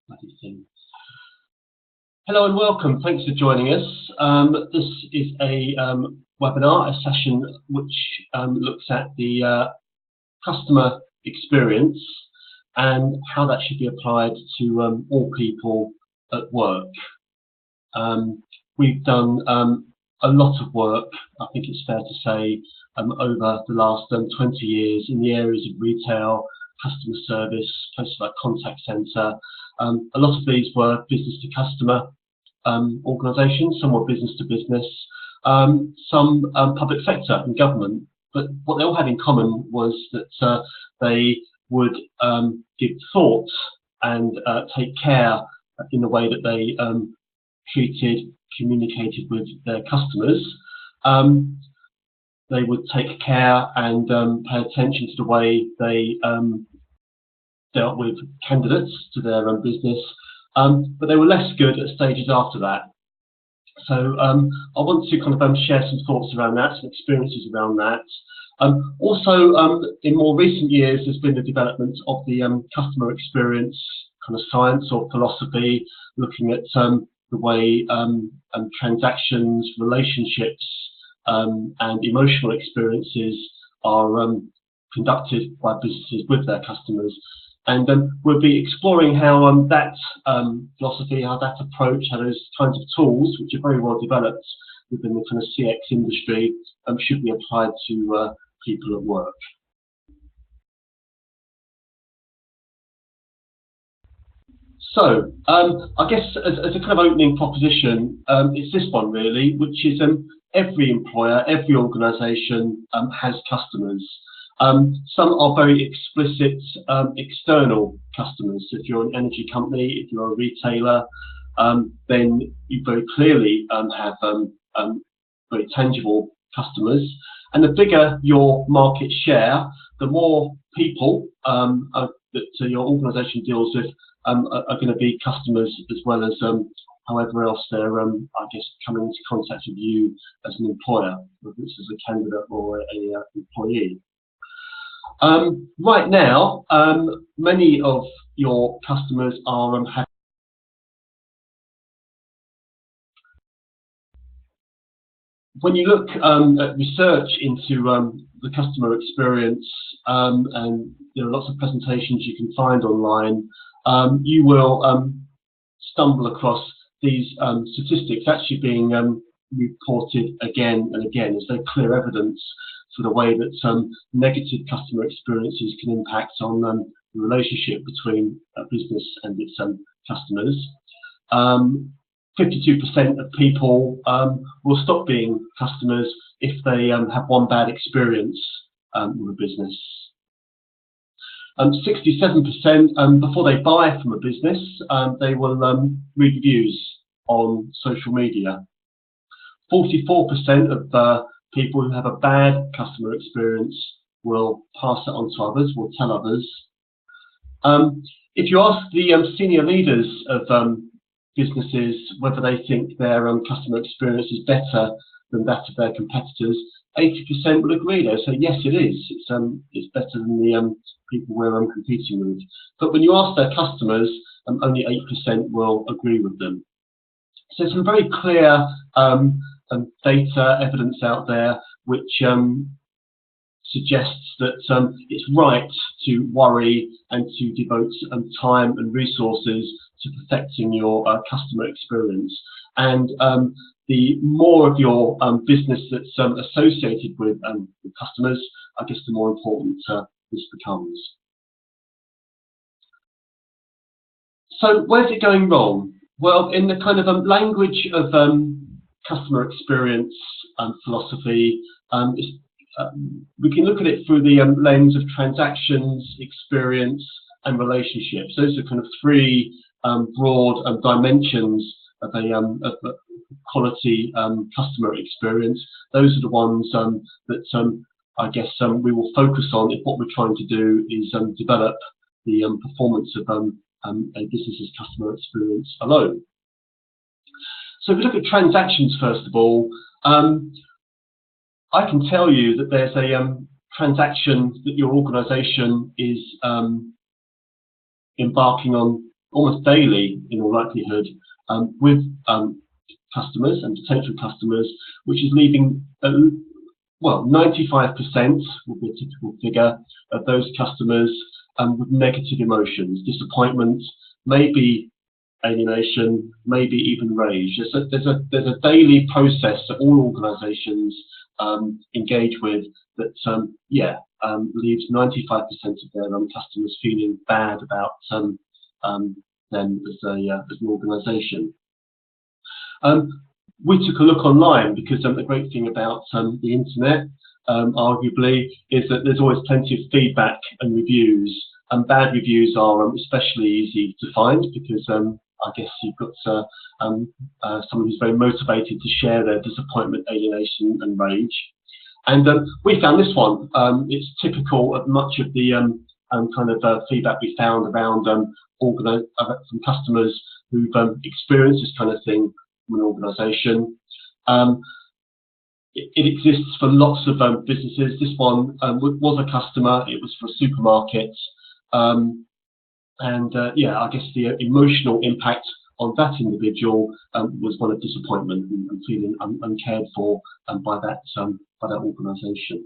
bloody thing. Hello and welcome. Thanks for joining us. This is a webinar, a session which looks at the customer experience and how that should be applied to all people at work. We've done a lot of work, I think it's fair to say, over the last 20 years in the areas of retail, customer service, places like contact centre. A lot of these were business to customer organisations, some were business to business, some public sector and government. But what they all had in common was that they would give thought and take care in the way that they treated, communicated with their customers. They would take care and pay attention to the way they dealt with candidates to their own business, but they were less good at stages after that. So I want to kind of share some thoughts around that, some experiences around that. Also, in more recent years, there's been the development of the customer experience kind of science or philosophy, looking at the way transactions, relationships, and emotional experiences are conducted by businesses with their customers. And we'll be exploring how that philosophy, how that approach, how those kinds of tools, which are very well developed within the kind of CX industry, should be applied to people at work. So, I guess as a kind of opening proposition, it's this one really, which is every employer, every organisation has customers. Some are very explicit external customers. If you're an energy company, if you're a retailer, then you very clearly have very tangible customers. And the bigger your market share, the more people that your organisation deals with are going to be customers, as well as however else they're, I guess, coming into contact with you as an employer, whether it's as a candidate or an employee. Right now, many of your customers are when you look at research into the customer experience, and there are lots of presentations you can find online, you will stumble across these statistics actually being reported again and again as very clear evidence for the way that negative customer experiences can impact on the relationship between a business and its customers. 52% of people will stop being customers if they have one bad experience with a business. 67% before they buy from a business, they will read reviews on social media. 44% of people who have a bad customer experience will pass it on to others, will tell others. If you ask the senior leaders of businesses whether they think their customer experience is better than that of their competitors, 80% will agree. They'll say, yes, it is. It's better than the people we're competing with. But when you ask their customers, only 8% will agree with them. So some very clear data, evidence out there which suggests that it's right to worry and to devote time and resources to perfecting your customer experience. And the more of your business that's associated with customers, I guess the more important this becomes. So where's it going wrong? Well, in the kind of language of customer experience philosophy, we can look at it through the lens of transactions, experience, and relationships. Those are kind of three broad dimensions of a quality customer experience. Those are the ones that I guess we will focus on if what we're trying to do is develop the performance of a business's customer experience alone. So if we look at transactions first of all, I can tell you that there's a transaction that your organisation is embarking on almost daily, in all likelihood, with customers and potential customers, which is leaving, well, 95% would be a typical figure of those customers with negative emotions, disappointment, maybe alienation, maybe even rage. There's a daily process that all organisations engage with that, leaves 95% of their customers feeling bad about them as an organisation. We took a look online because the great thing about the internet, arguably, is that there's always plenty of feedback and reviews. And bad reviews are especially easy to find because I guess you've got someone who's very motivated to share their disappointment, alienation, and rage. And we found this one. It's typical of much of the feedback we found around from customers who've experienced this kind of thing from an organisation. It exists for lots of businesses. This one was a customer. It was for a supermarket. I guess the emotional impact on that individual was one of disappointment and feeling uncared for by that organisation.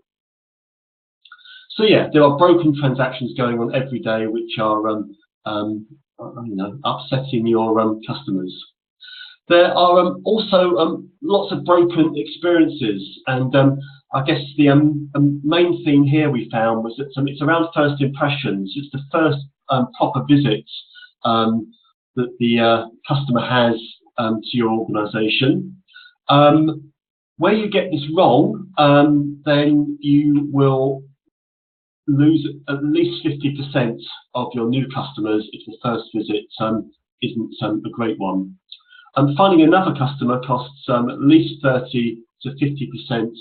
So yeah, there are broken transactions going on every day which are upsetting your customers. There are also lots of broken experiences, and I guess the main theme here we found was that it's around first impressions. It's the first proper visit that the customer has to your organisation. Where you get this wrong, then you will lose at least 50% of your new customers if the first visit isn't a great one. Finding another customer costs at least 30 to 50%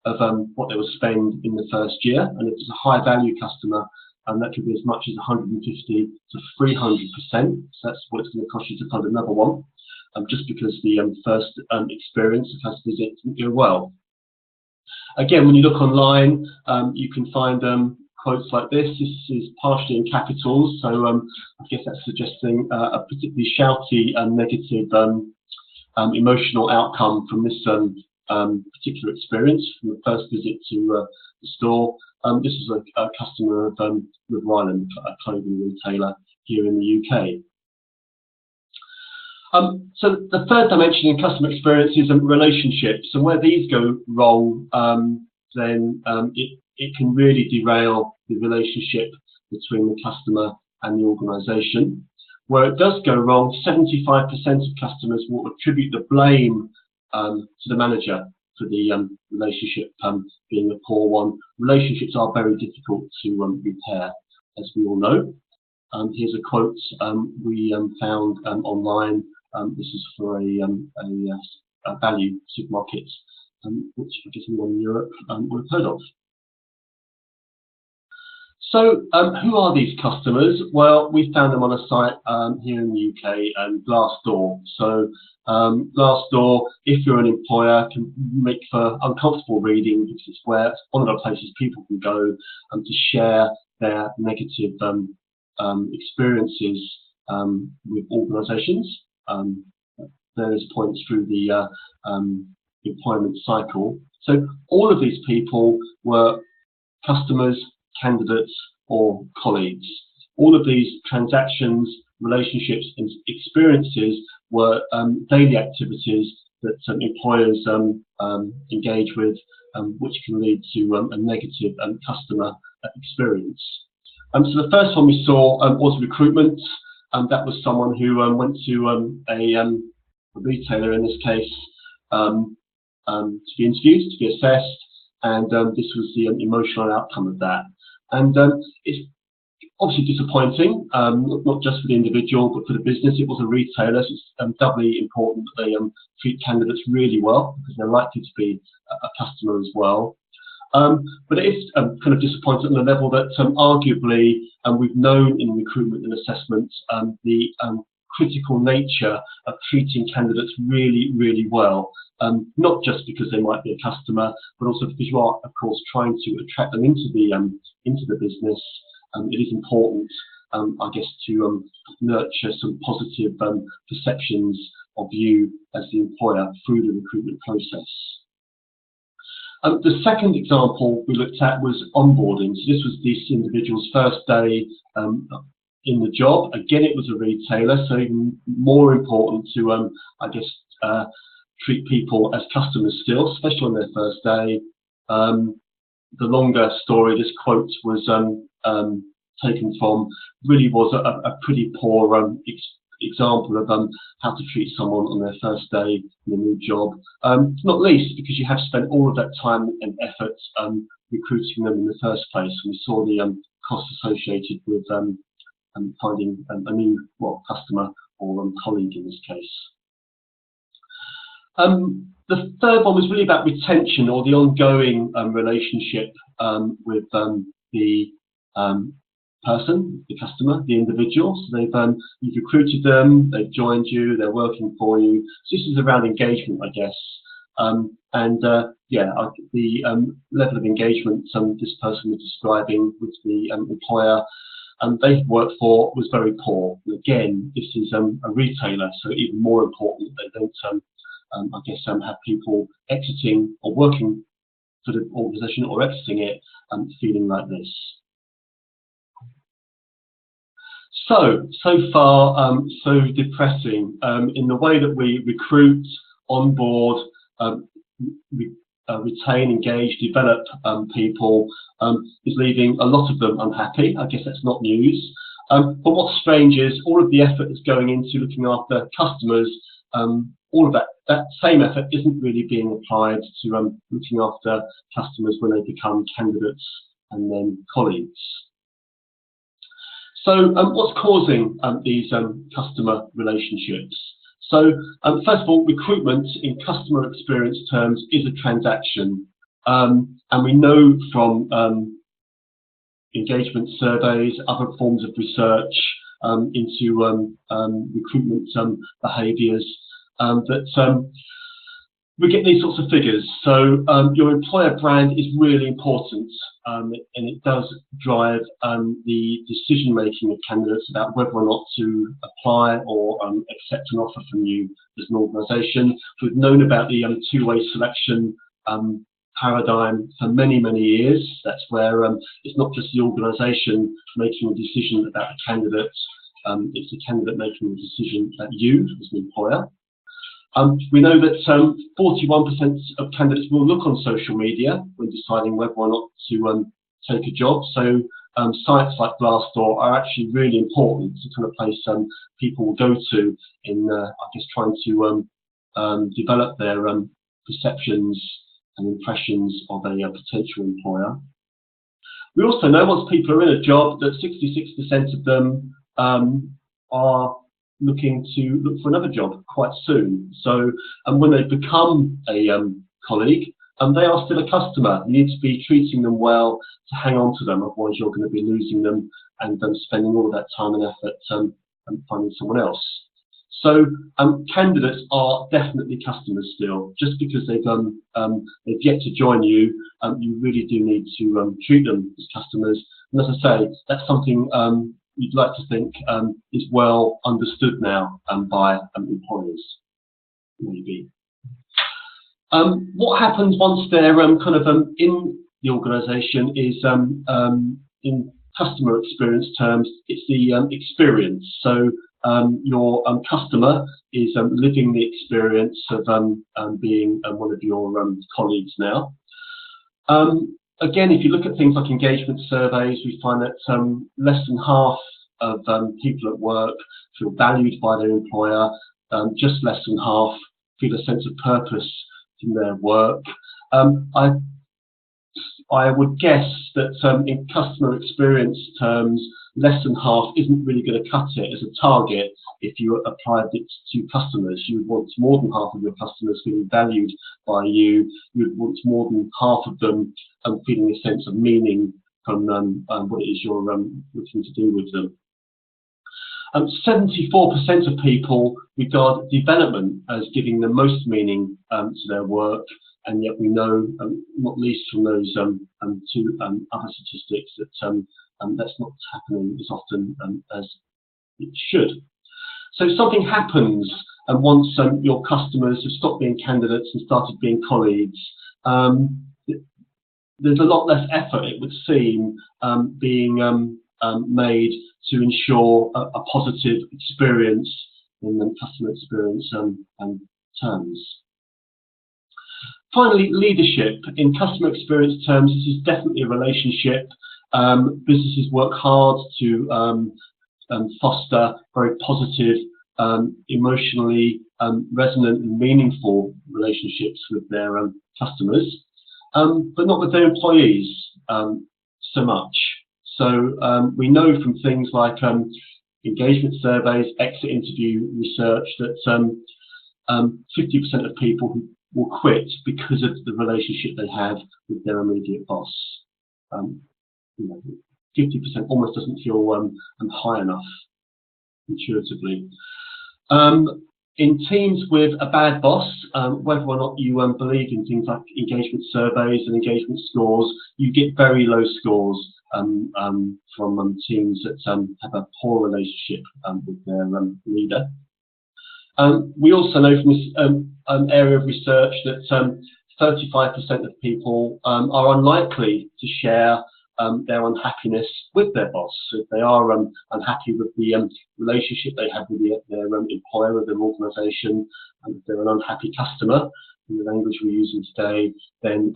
of what they will spend in the first year, and if it's a high value customer, that could be as much as 150 to 300%. So that's what it's going to cost you to find another one, just because the first experience, the first visit, didn't go well. Again, when you look online, you can find quotes like this. This is partially in capitals, so I guess that's suggesting a particularly shouty and negative emotional outcome from this particular experience, from the first visit to the store. This is a customer of River Island, a clothing retailer here in the UK. So the third dimension in customer experience is relationships, and where these go wrong, then it can really derail the relationship between the customer and the organisation. Where it does go wrong, 75% of customers will attribute the blame to the manager for the relationship being a poor one. Relationships are very difficult to repair, as we all know. Here's a quote we found online. This is for a value supermarket, which I guess anyone in Europe would have heard of. So who are these customers? Well, we found them on a site here in the UK, Glassdoor. So Glassdoor, if you're an employer, can make for uncomfortable reading because it's one of the places people can go to share their negative experiences with organisations. Various points through the employment cycle. So all of these people were customers, candidates, or colleagues. All of these transactions, relationships, and experiences were daily activities that employers engage with, which can lead to a negative customer experience. So the first one we saw was recruitment. That was someone who went to a retailer, in this case, to be interviewed, to be assessed, and this was the emotional outcome of that. And it's obviously disappointing, not just for the individual, but for the business. It was a retailer, so it's doubly important that they treat candidates really well, because they're likely to be a customer as well. But it is kind of disappointing on the level that arguably, we've known in recruitment and assessment the critical nature of treating candidates really, really well. Not just because they might be a customer, but also because you are, of course, trying to attract them into the business. It is important I guess, to nurture some positive perceptions of you as the employer through the recruitment process. The second example we looked at was onboarding. So this was this individual's first day in the job. Again, it was a retailer, so even more important to, I guess, treat people as customers still, especially on their first day. The longer story this quote was taken from really was a pretty poor example of how to treat someone on their first day in a new job, not least because you have spent all of that time and effort recruiting them in the first place. We saw the costs associated with finding a new customer or colleague in this case. The third one was really about retention, or the ongoing relationship with the person, the customer, the individual. So you've recruited them, they've joined you, they're working for you. So this is around engagement, I guess. The level of engagement this person was describing with the employer they worked for was very poor. And again, this is a retailer, so even more important that they don't, I guess, have people exiting or working for the organisation or exiting it feeling like this. So far, so depressing in the way that we recruit, onboard, retain, engage, develop people is leaving a lot of them unhappy. I guess that's not news. But what's strange is all of the effort that's going into looking after customers, all of that same effort isn't really being applied to looking after customers when they become candidates and then colleagues. So what's causing these customer relationships? So first of all, recruitment in customer experience terms is a transaction. And we know from engagement surveys, other forms of research into recruitment behaviours, that we get these sorts of figures. So your employer brand is really important, and it does drive the decision-making of candidates about whether or not to apply or accept an offer from you as an organisation. We've known about the two-way selection paradigm for many, many years. That's where it's not just the organisation making a decision about the candidate, it's the candidate making a decision about you as an employer. We know that 41% of candidates will look on social media when deciding whether or not to take a job. So sites like Glassdoor are actually really important. It's the kind of place people will go to in, I guess, trying to develop their perceptions and impressions of a potential employer. We also know once people are in a job that 66% of them are looking to look for another job quite soon. So when they become a colleague, they are still a customer. You need to be treating them well to hang on to them, otherwise you're going to be losing them and spending all of that time and effort finding someone else. So candidates are definitely customers still. Just because they've yet to join you, you really do need to treat them as customers. And as I say, that's something you'd like to think is well understood now by employers, maybe. What happens once they're kind of in the organisation is, in customer experience terms, it's the experience. So your customer is living the experience of being one of your colleagues now. Again, if you look at things like engagement surveys, we find that less than half of people at work feel valued by their employer, just less than half feel a sense of purpose in their work. I would guess that in customer experience terms, less than half isn't really going to cut it as a target. If you applied it to customers, you would want more than half of your customers feeling valued by you. You would want more than half of them feeling a sense of meaning from what it is you're looking to do with them. 74% of people regard development as giving the most meaning to their work, and yet we know, not least from those two other statistics, that that's not happening as often as it should. So something happens once your customers have stopped being candidates and started being colleagues. There's a lot less effort, it would seem, being made to ensure a positive experience in the customer experience terms. Finally, leadership. In customer experience terms, this is definitely a relationship. Businesses work hard to foster very positive, emotionally resonant and meaningful relationships with their customers, but not with their employees so much. So we know from things like engagement surveys, exit interview research that 50% of people who will quit because of the relationship they have with their immediate boss. 50% almost doesn't feel high enough intuitively. In teams with a bad boss, whether or not you believe in things like engagement surveys and engagement scores, you get very low scores from teams that have a poor relationship with their leader. We also know from this area of research that 35% of people are unlikely to share their unhappiness with their boss. So if they are unhappy with the relationship they have with their employer or their organisation, and if they're an unhappy customer, in the language we're using today, then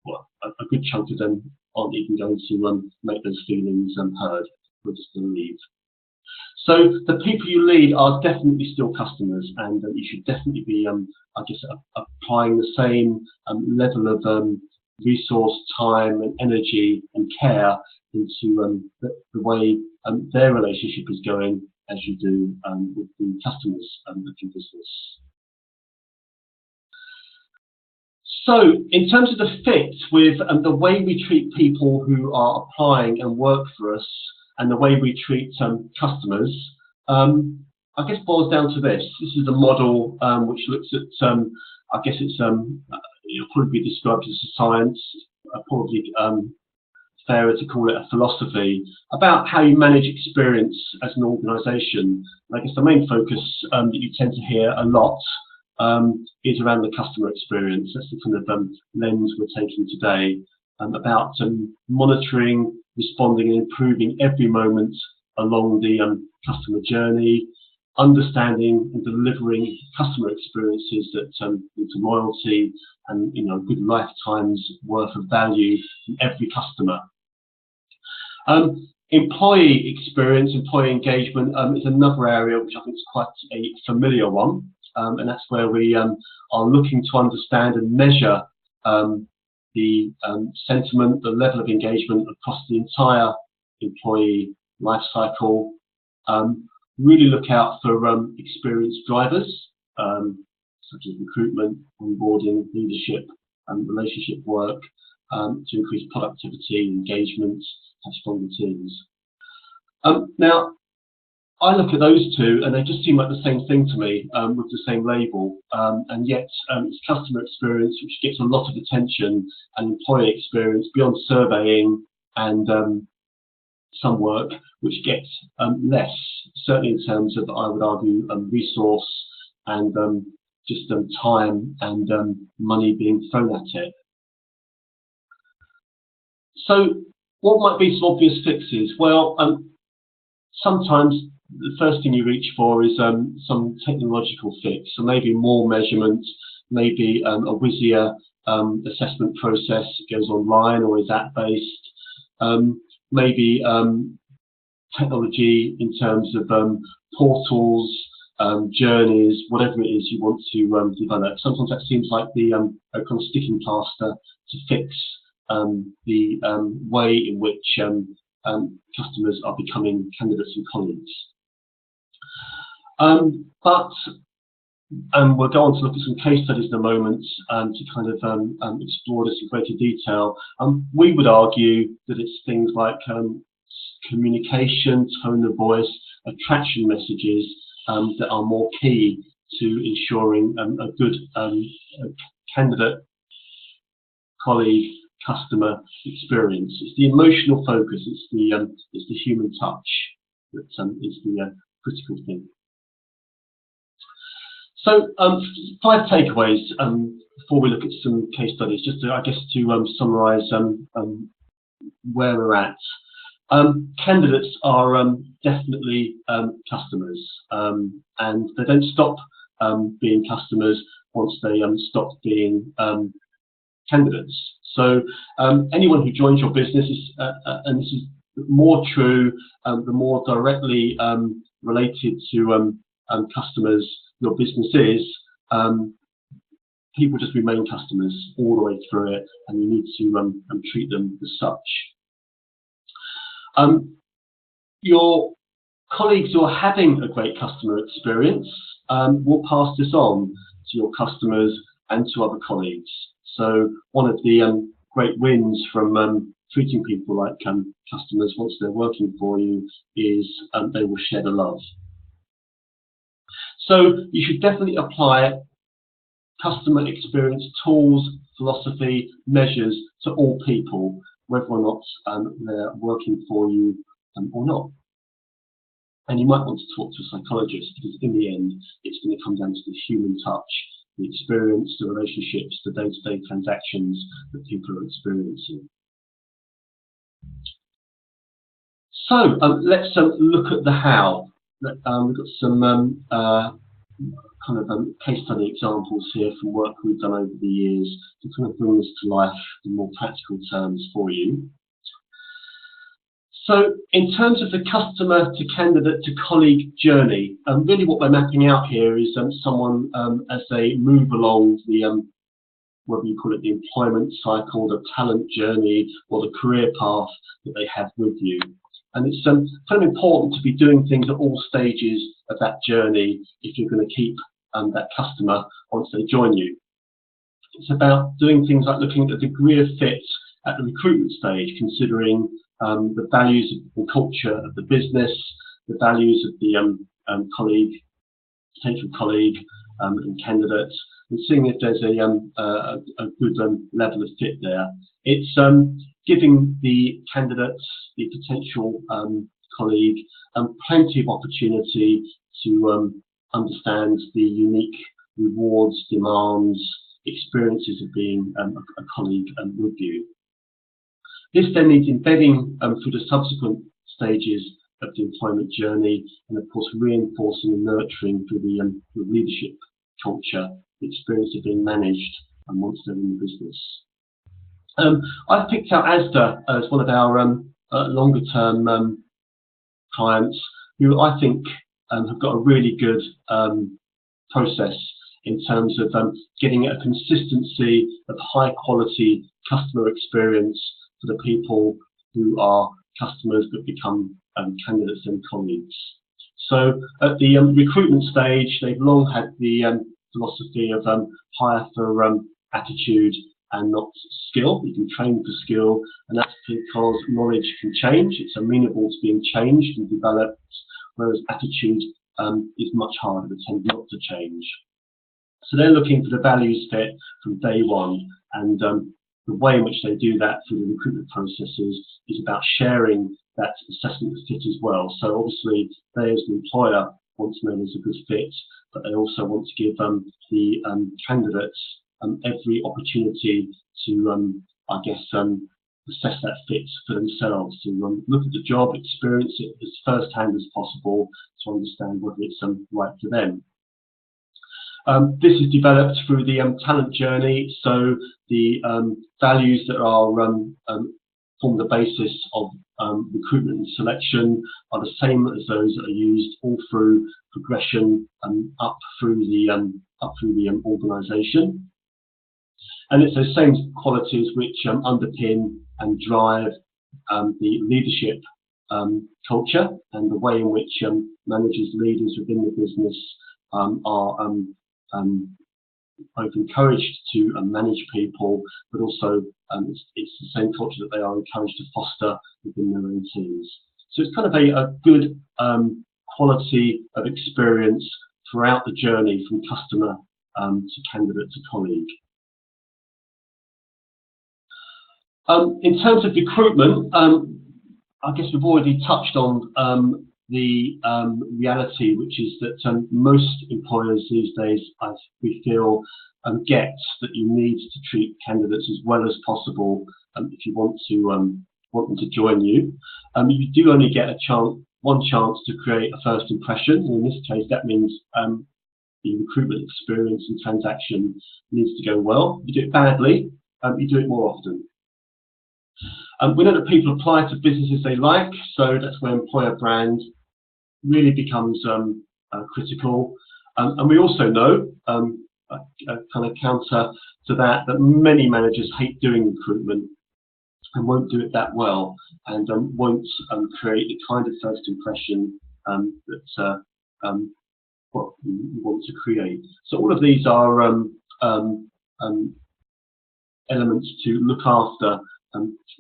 well, a good chunk of them aren't even going to make those feelings heard. We'll just leave. So the people you lead are definitely still customers, and you should definitely be, I guess, applying the same level of resource, time, and energy and care into the way their relationship is going as you do with the customers of your business. So, in terms of the fit with the way we treat people who are applying and work for us, and the way we treat customers, I guess boils down to this. This is a model which looks at, I guess it's it'll probably be described as a science, probably fairer to call it a philosophy, about how you manage experience as an organisation. I guess the main focus that you tend to hear a lot is around the customer experience. That's the kind of lens we're taking today, about monitoring, responding and improving every moment along the customer journey, understanding and delivering customer experiences that lead to loyalty and good lifetimes worth of value from every customer. Employee experience, employee engagement is another area which I think is quite a familiar one, and that's where we are looking to understand and measure the sentiment, the level of engagement across the entire employee life cycle. Really look out for experienced drivers, such as recruitment, onboarding, leadership, and relationship work to increase productivity, engagement, have stronger teams. Now, I look at those two and they just seem like the same thing to me with the same label, and yet it's customer experience which gets a lot of attention, and employee experience beyond surveying and some work which gets less, certainly in terms of, I would argue, resource and just time and money being thrown at it. So what might be some obvious fixes? Well, sometimes the first thing you reach for is some technological fix, so maybe more measurement, maybe a WYSIA assessment process goes online or is app-based, maybe technology in terms of portals, journeys, whatever it is you want to develop. Sometimes that seems like the kind of sticking plaster to fix the way in which customers are becoming candidates and colleagues. But we'll go on to look at some case studies in a moment to kind of explore this in greater detail. We would argue that it's things like communication, tone of voice, attraction messages that are more key to ensuring a good candidate, colleague, customer experience. It's the emotional focus. It's the human touch that is the critical thing. So 5 takeaways before we look at some case studies, just to, I guess, to summarise where we're at. Candidates are definitely customers, and they don't stop being customers once they stop being candidates. So anyone who joins your business is, and this is more true, the more directly related to customers your business is, people just remain customers all the way through it, and you need to treat them as such. Your colleagues who are having a great customer experience will pass this on to your customers and to other colleagues. So one of the great wins from treating people like customers once they're working for you is they will share the love. So you should definitely apply customer experience tools, philosophy, measures to all people, whether or not they're working for you or not. And you might want to talk to a psychologist, because in the end, it's going to come down to the human touch, the experience, the relationships, the day-to-day transactions that people are experiencing. So let's look at the how. We've got some kind of case study examples here from work we've done over the years to kind of bring this to life in more practical terms for you. So in terms of the customer to candidate to colleague journey, really what we're mapping out here is someone as they move along the, whether you call it the employment cycle, the talent journey, or the career path that they have with you. And it's kind of important to be doing things at all stages of that journey if you're going to keep that customer once they join you. It's about doing things like looking at the degree of fit at the recruitment stage, considering the values and culture of the business, the values of the potential colleague and candidate, and seeing if there's a good level of fit there. It's giving the candidates, the potential colleague, plenty of opportunity to understand the unique rewards, demands, experiences of being a colleague with you. This then needs embedding through the subsequent stages of the employment journey, and of course reinforcing and nurturing through the leadership culture, the experience of being managed once they're in the business. I've picked out Asda as one of our longer term clients, who I think have got a really good process in terms of getting a consistency of high quality customer experience for the people who are customers that become candidates and colleagues. So at the recruitment stage, they've long had the philosophy of hire for attitude and not skill. You can train for skill, and that's because knowledge can change. It's amenable to being changed and developed, whereas attitude is much harder. They tend not to change. So they're looking for the values fit from day one, and the way in which they do that through the recruitment processes is about sharing that assessment of fit as well. So obviously they as an employer want to know there's a good fit, but they also want to give the candidates every opportunity to, I guess, assess that fit for themselves, to look at the job, experience it as first-hand as possible to understand whether it's right for them. This is developed through the talent journey, so the values that are form the basis of recruitment and selection are the same as those that are used all through progression up through the organisation. And it's those same qualities which underpin and drive the leadership culture, and the way in which managers, leaders within the business are both encouraged to manage people, but also it's the same culture that they are encouraged to foster within their own teams. So it's kind of a good quality of experience throughout the journey from customer to candidate to colleague. In terms of recruitment, I guess we've already touched on the reality, which is that most employers these days, we feel, get that you need to treat candidates as well as possible if you want them to join you. You do only get one chance to create a first impression. And in this case, that means the recruitment experience and transaction needs to go well. If you do it badly, you do it more often. We know that people apply to businesses they like, so that's where employer brand really becomes critical. And we also know, a kind of counter to that, that many managers hate doing recruitment and won't do it that well, and won't create the kind of first impression that what you want to create. So all of these are elements to look after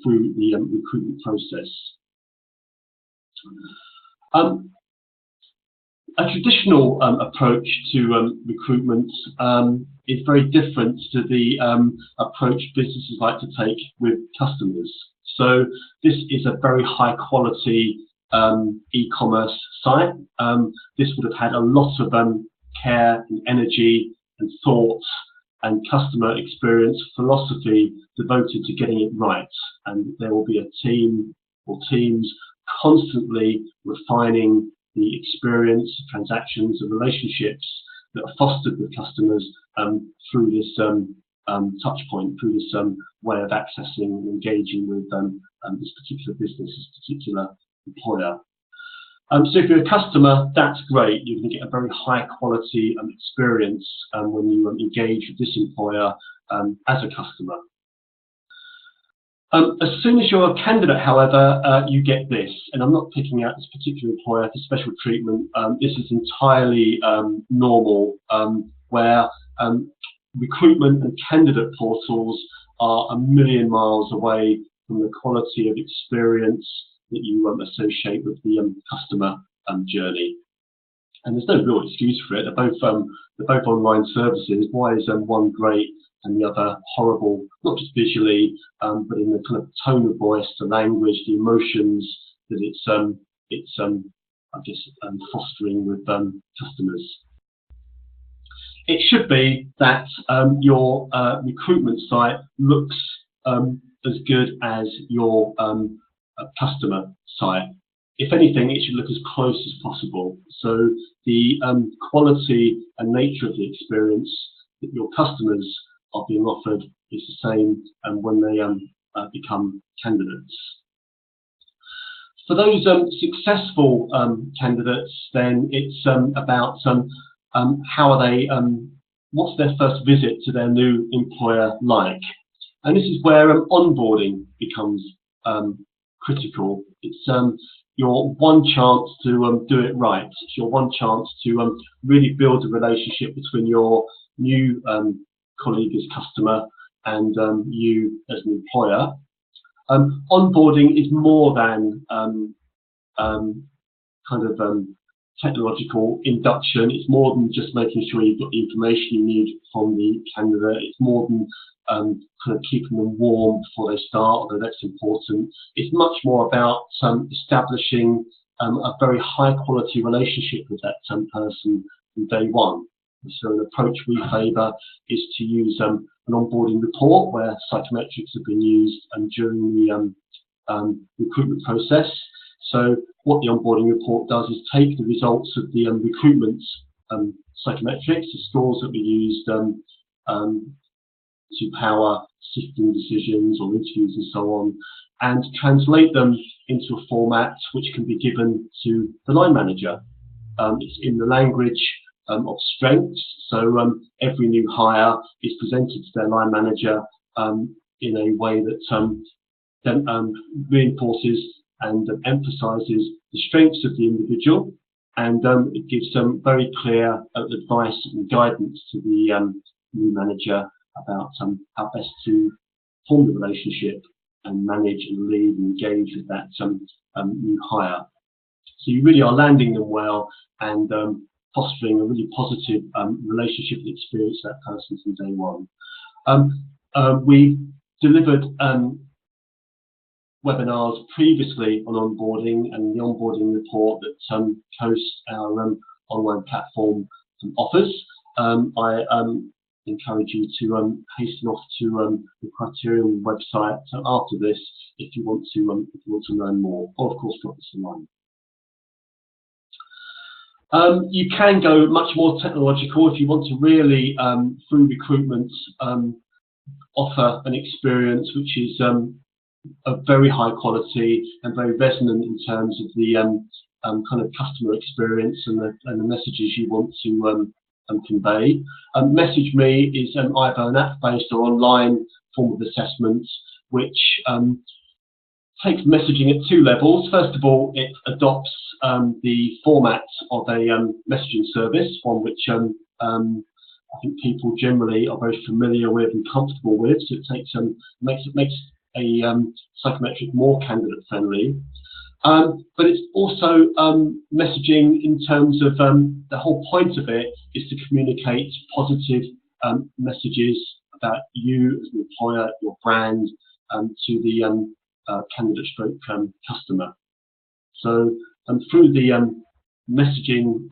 through the recruitment process. A traditional approach to recruitment is very different to the approach businesses like to take with customers. So this is a very high quality e-commerce site. This would have had a lot of care and energy and thought and customer experience philosophy devoted to getting it right. And there will be a team or teams constantly refining the experience, transactions and relationships that are fostered with customers through this touch point, through this way of accessing and engaging with this particular business, this particular employer. So if you're a customer, that's great. You're going to get a very high quality experience when you engage with this employer as a customer. As soon as you're a candidate, however, you get this, and I'm not picking out this particular employer for special treatment. This is entirely normal, where recruitment and candidate portals are a million miles away from the quality of experience that you associate with the customer journey. And there's no real excuse for it. They're both online services. Why is one great and the other horrible? Not just visually, but in the kind of tone of voice, the language, the emotions that it's I guess fostering with customers. It should be that your recruitment site looks as good as your customer site. If anything, it should look as close as possible. So the quality and nature of the experience that your customers are being offered is the same when they become candidates. For those successful candidates, then it's about how are they, what's their first visit to their new employer like? And this is where onboarding becomes critical. It's your one chance to do it right. It's your one chance to really build a relationship between your new colleague as customer and you as an employer. Onboarding is more than kind of technological induction. It's more than just making sure you've got the information you need from the candidate. It's more than kind of keeping them warm before they start, although that's important. It's much more about establishing a very high quality relationship with that person from day one. So an approach we favour is to use an onboarding report where psychometrics have been used during the recruitment process. So what the onboarding report does is take the results of the recruitment psychometrics, the scores that we used to power sifting decisions or interviews and so on, and translate them into a format which can be given to the line manager. It's in the language of strengths, so every new hire is presented to their line manager in a way that reinforces and emphasises the strengths of the individual, and it gives some very clear advice and guidance to the new manager about how best to form the relationship and manage and lead and engage with that new hire. So you really are landing them well and fostering a really positive relationship and experience for that person from day one. We delivered webinars previously on onboarding and the onboarding report that Coast, our online platform, offers. I encourage you to hasten off to the Criterion website after this if you want to learn more, or of course drop us a line. You can go much more technological if you want to really, through recruitment, offer an experience which is of very high quality and very resonant in terms of the kind of customer experience and the messages you want to convey. Message Me is either an app-based or online form of assessment which takes messaging at two levels. First of all, it adopts the format of a messaging service, one which I think people generally are very familiar with and comfortable with. So it takes makes a psychometric more candidate friendly. But it's also messaging in terms of the whole point of it is to communicate positive messages about you as an employer, your brand, to the candidate stroke customer. So through the messaging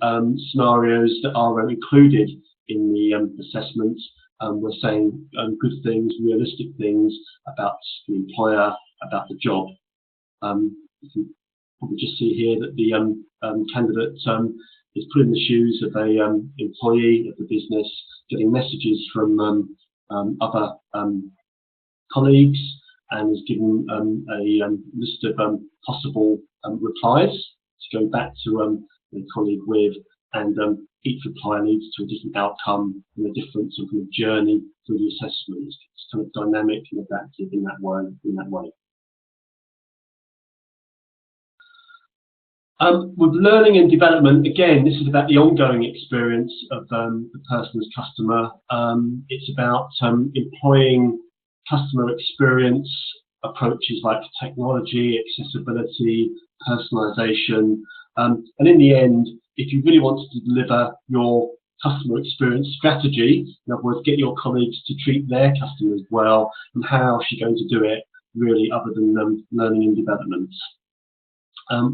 scenarios that are included in the assessment, we're saying good things, realistic things about the employer, about the job. You can probably just see here that the candidate is put in the shoes of a employee of the business, getting messages from other colleagues, and is given a list of possible replies to go back to the colleague with, and each reply leads to a different outcome and a different sort of journey through the assessment. It's kind of dynamic and adaptive in that way. With learning and development, again, this is about the ongoing experience of the person as customer. It's about employing customer experience approaches like technology, accessibility, personalization, and in the end, if you really want to deliver your customer experience strategy, in other words, get your colleagues to treat their customers well, and how is she going to do it really other than learning and development?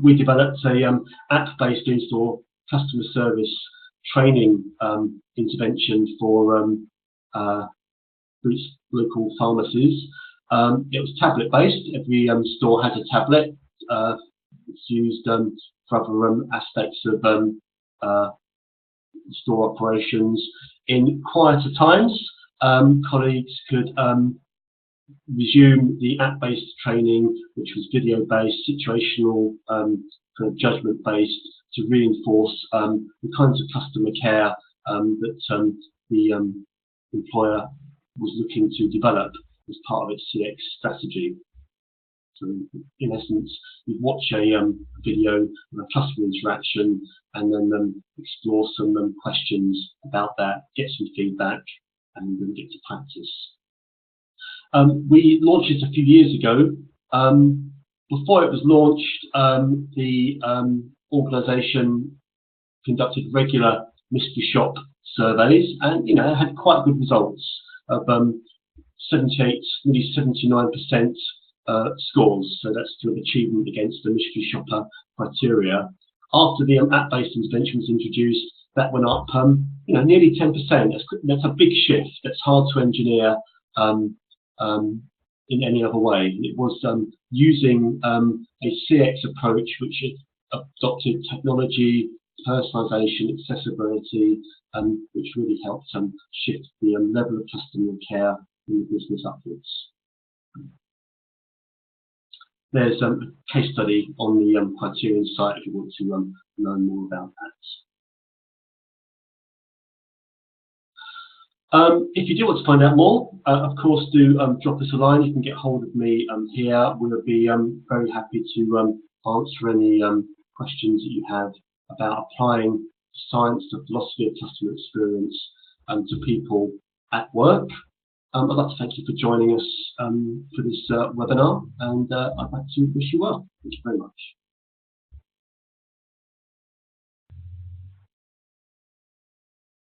We developed a app-based in-store customer service training intervention for local pharmacies. It was tablet-based. Every store has a tablet. It's used for other aspects of store operations. In quieter times, colleagues could resume the app-based training, which was video-based, situational, kind of judgment-based, to reinforce the kinds of customer care that the employer was looking to develop as part of its CX strategy. So in essence, you watch a video of a customer interaction and then explore some questions about that, get some feedback, and then get to practice. We launched it a few years ago. Before it was launched, the organisation conducted regular mystery shop surveys, and had quite good results of 78, nearly 79% scores. So that's still achievement against the mystery shopper criteria. After the app-based intervention was introduced, that went up, nearly 10%. That's a big shift. That's hard to engineer in any other way. It was using a CX approach which adopted technology, personalization, accessibility, which really helped shift the level of customer care in the business upwards. There's a case study on the Criterion site if you want to learn more about that. If you do want to find out more, of course, do drop us a line. You can get hold of me here. We'll be very happy to answer any questions that you have about applying science to philosophy of customer experience to people at work. I'd like to thank you for joining us for this webinar, and I'd like to wish you well. Thank you very much.